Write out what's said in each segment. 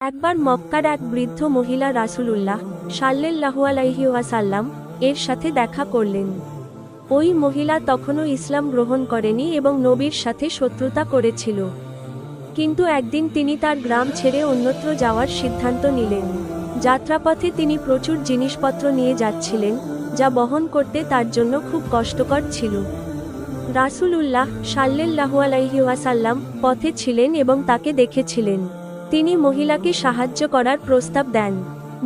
একবার মক্কার এক বৃদ্ধ মহিলা রাসূলুল্লাহ সাল্লাল্লাহু আলাইহি ওয়াসাল্লাম এর সাথে দেখা করলেন। ওই মহিলা তখনও ইসলাম গ্রহণ করেনি এবং নবীর সাথে শত্রুতা করেছিল। কিন্তু একদিন তিনি তার গ্রাম ছেড়ে অন্যত্র যাওয়ার সিদ্ধান্ত নিলেন। যাত্রাপথে তিনি প্রচুর জিনিসপত্র নিয়ে যাচ্ছিলেন, যা বহন করতে তার জন্য খুব কষ্টকর ছিল। রাসূলুল্লাহ সাল্লাল্লাহু আলাইহি ওয়াসাল্লাম পথে ছিলেন এবং তাকে দেখেছিলেন। তিনি মহিলাকে সাহায্য করার প্রস্তাব দেন।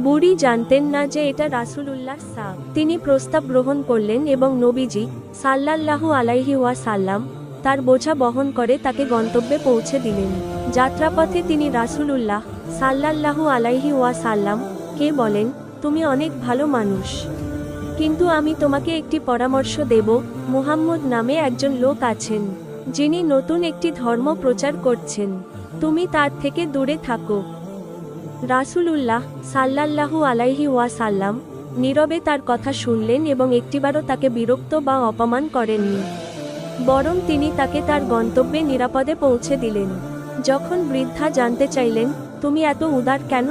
বুড়ি জানতেন না যে এটা রাসূলুল্লাহর সাব। তিনি প্রস্তাব গ্রহণ করলেন এবং নবীজি সাল্লাল্লাহু আলাইহি ওয়াসাল্লাম তার বোঝা বহন করে তাকে গন্তব্যে পৌঁছে দিলেন। যাত্রাপথে তিনি রাসূলুল্লাহ সাল্লাল্লাহু আলাইহি ওয়াসাল্লাম কে বলেন, তুমি অনেক ভালো মানুষ, কিন্তু আমি তোমাকে একটি পরামর্শ দেব। মুহাম্মদ নামে একজন লোক আছেন, যিনি নতুন একটি ধর্ম প্রচার করছেন। তুমি তার থেকে দূরে থাকো। রাসূলুল্লাহ সাল্লাল্লাহু আলাইহি ওয়াসাল্লাম নীরবে তার কথা শুনলেন এবং একটিবারও তাকে বিরক্ত বা অপমান করেননি, বরং তিনি তাকে তার গন্তব্যে নিরাপদে পৌঁছে দিলেন। যখন বৃদ্ধা জানতে চাইলেন, তুমি এত উদার কেন?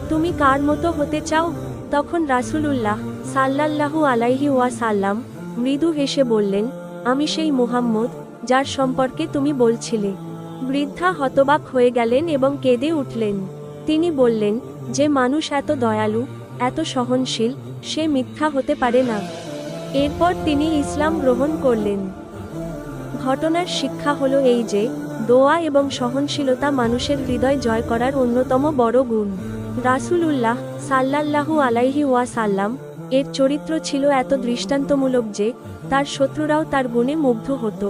তুমি কার মতো হতে চাও? তখন রাসূলুল্লাহ সাল্লাল্লাহু আলাইহি ওয়াসাল্লাম মৃদু হেসে বললেন, আমি সেই মুহাম্মদ যার সম্পর্কে তুমি বলছিলে। বৃদ্ধা হতবাক হয়ে গেলেন এবং কেঁদে উঠলেন। তিনি বললেন, যে মানুষ এত দয়ালু, এত সহনশীল, সে মিথ্যা হতে পারে না। এরপর তিনি ইসলাম গ্রহণ করলেন। ঘটনার শিক্ষা হলো এই যে, দোয়া এবং সহনশীলতা মানুষের হৃদয় জয় করার অন্যতম বড় গুণ। রাসূলুল্লাহ সাল্লাল্লাহু আলাইহি ওয়াসাল্লাম এর চরিত্র ছিল এত দৃষ্টান্তমূলক যে, তার শত্রুরাও তার গুণে মুগ্ধ হতো।